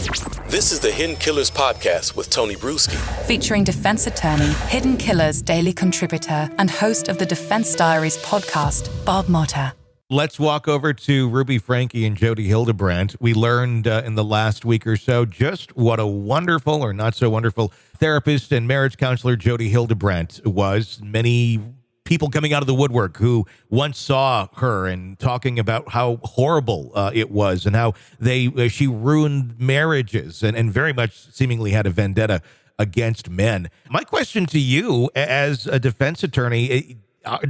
This is the Hidden Killers Podcast with Tony Brueski. Featuring defense attorney, Hidden Killers daily contributor, and host of the Defense Diaries podcast, Bob Motta. Let's walk over to Ruby Franke and Jodi Hildebrandt. We learned in the last week or so just what a wonderful or not so wonderful therapist and marriage counselor Jodi Hildebrandt was. Many people coming out of the woodwork who once saw her and talking about how horrible it was and how she ruined marriages and very much seemingly had a vendetta against men. My question to you as a defense attorney,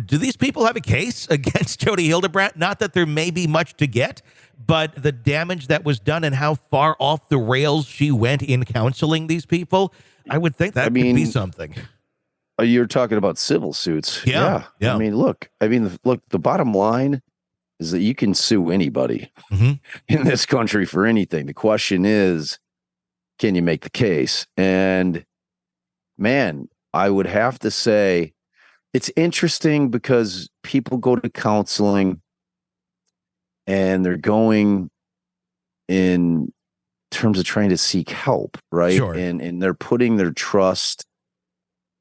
do these people have a case against Jodi Hildebrandt? Not that there may be much to get, but the damage that was done and how far off the rails she went in counseling these people, I would think that could be something. You're talking about civil suits. Yeah. I mean, look, the bottom line is that you can sue anybody in this country for anything. The question is, can you make the case? And man, I would have to say it's interesting because people go to counseling and they're going in terms of trying to seek help, right? Sure. And they're putting their trust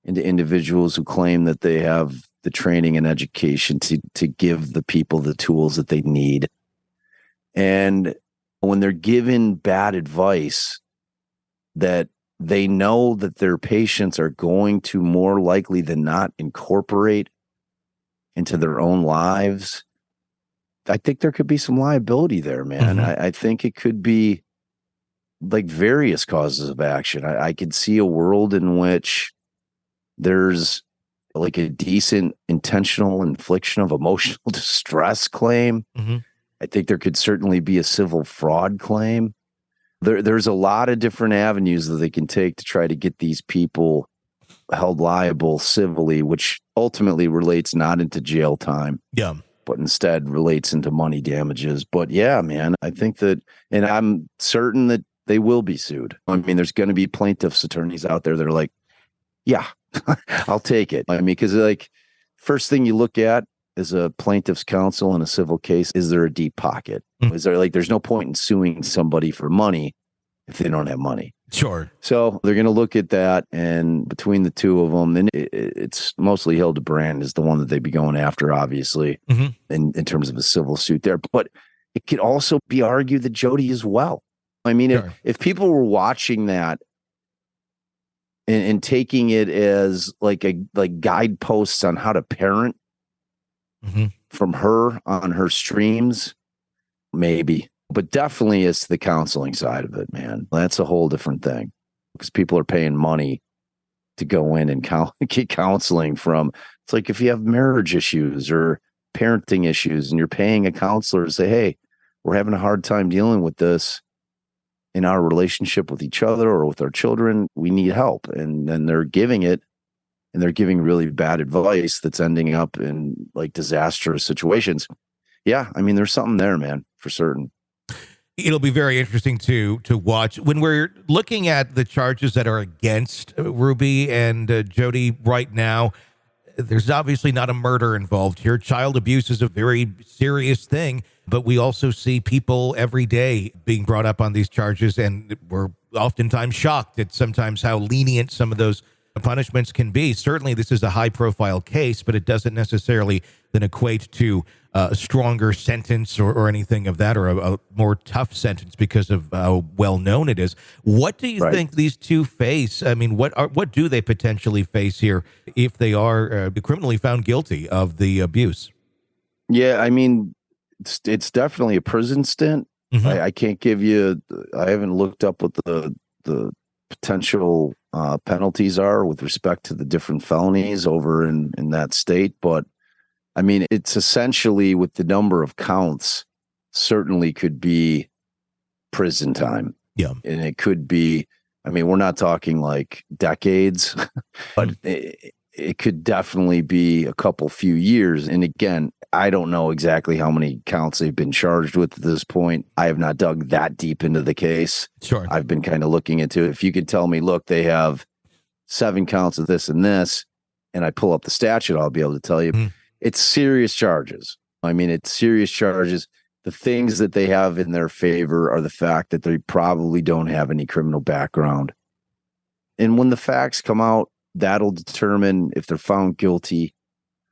into individuals who claim that they have the training and education to give the people the tools that they need. And when they're given bad advice that they know that their patients are going to more likely than not incorporate into their own lives, I think there could be some liability there, man. I think it could be like various causes of action. I could see a world in which there's like a decent intentional infliction of emotional distress claim. I think there could certainly be a civil fraud claim. There's a lot of different avenues that they can take to try to get these people held liable civilly, which ultimately relates not into jail time, but instead relates into money damages. But yeah, man, I think that, and I'm certain that they will be sued. I mean, there's going to be plaintiffs' attorneys out there that are like, yeah, I'll take it. I mean, because like first thing you look at is a plaintiff's counsel in a civil case. Is there a deep pocket? Is there there's no point in suing somebody for money if they don't have money. Sure. So they're going to look at that, and between the two of them, then it's mostly Hildebrandt is the one that they'd be going after, obviously, in terms of a civil suit there. But it could also be argued that Jodi as well. I mean, if people were watching that and taking it as like guideposts on how to parent from her on her streams, maybe. But definitely it's the counseling side of it, man. That's a whole different thing because people are paying money to go in and get counseling from. It's like if you have marriage issues or parenting issues and you're paying a counselor to say, hey, we're having a hard time dealing with this in our relationship with each other or with our children, we need help. And then they're giving it, and they're giving really bad advice that's ending up in like disastrous situations. Yeah, I mean, there's something there, man, for certain. It'll be very interesting to watch when we're looking at the charges that are against Ruby and Jodi right now. There's obviously not a murder involved here. Child abuse is a very serious thing, but we also see people every day being brought up on these charges, and we're oftentimes shocked at sometimes how lenient some of those punishments can be. Certainly, this is a high-profile case, but it doesn't necessarily then equate to a stronger sentence or anything of that, or a more tough sentence because of how well-known it is. What do you think these two face? I mean, what do they potentially face here if they are criminally found guilty of the abuse? Yeah, I mean, it's definitely a prison stint. I can't give you, I haven't looked up what the potential penalties are with respect to the different felonies over in that state. But I mean, it's essentially with the number of counts, certainly could be prison time. Yeah. And it could be, I mean, we're not talking like decades, but it could definitely be a few years. And again, I don't know exactly how many counts they've been charged with at this point. I have not dug that deep into the case. Sure. I've been kind of looking into it. If you could tell me, look, they have 7 counts of this and this, and I pull up the statute, I'll be able to tell you. It's serious charges. I mean, it's serious charges. the things that they have in their favor are the fact that they probably don't have any criminal background. And when the facts come out, that'll determine if they're found guilty,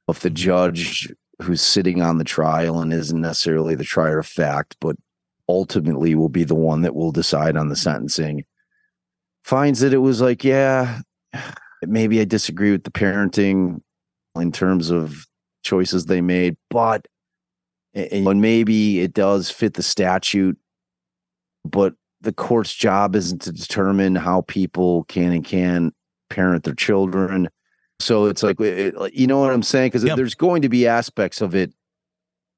if the judge who's sitting on the trial and isn't necessarily the trier of fact, but ultimately will be the one that will decide on the sentencing, finds that it was like, yeah, maybe I disagree with the parenting in terms of choices they made, but and maybe it does fit the statute, but the court's job isn't to determine how people can and can't parent their children. So it's like, you know what I'm saying? Because there's going to be aspects of it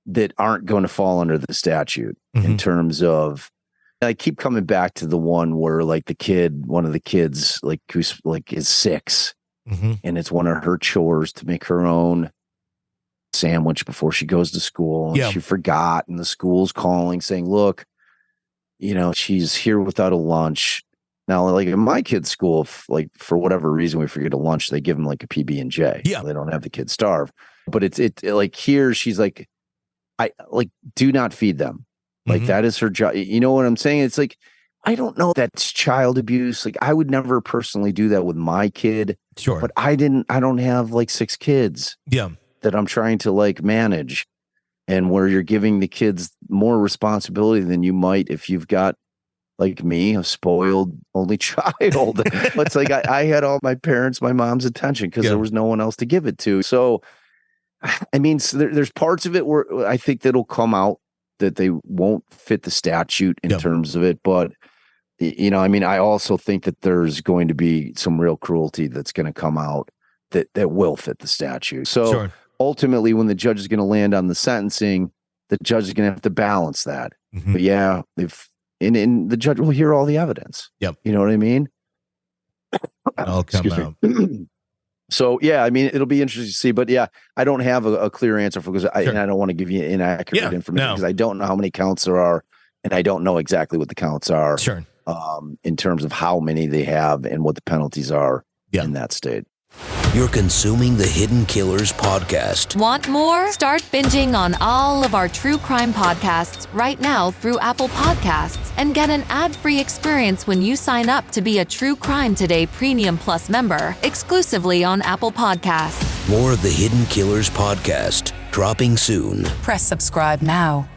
that aren't going to fall under the statute in terms of, I keep coming back to the one where like one of the kids, like who's like is 6 and it's one of her chores to make her own sandwich before she goes to school. And she forgot, and the school's calling saying, look, you know, she's here without a lunch. Now, like in my kid's school, like for whatever reason we forget a lunch, they give them like a PB&J. Yeah, they don't have the kids starve. But it's like here, she's like, I like do not feed them. Like that is her job. You know what I'm saying? It's like, I don't know if that's child abuse. Like I would never personally do that with my kid. Sure. But I don't have like 6 kids. Yeah. That I'm trying to like manage, and where you're giving the kids more responsibility than you might if you've got, like me, a spoiled only child. It's like I had all my mom's attention because there was no one else to give it to. So, I mean, there's parts of it where I think that'll come out that they won't fit the statute in terms of it. But, you know, I mean, I also think that there's going to be some real cruelty that's going to come out that will fit the statute. So ultimately, when the judge is going to land on the sentencing, the judge is going to have to balance that. But yeah, and the judge will hear all the evidence. Yep. You know what I mean? I'll come out. So, yeah, I mean, it'll be interesting to see. But, yeah, I don't have a clear answer because and I don't want to give you inaccurate information because I don't know how many counts there are, and I don't know exactly what the counts are in terms of how many they have and what the penalties are in that state. You're consuming the Hidden Killers podcast. Want more? Start binging on all of our true crime podcasts right now through Apple Podcasts and get an ad-free experience when you sign up to be a True Crime Today Premium Plus member exclusively on Apple Podcasts. More of the Hidden Killers podcast dropping soon. Press subscribe now.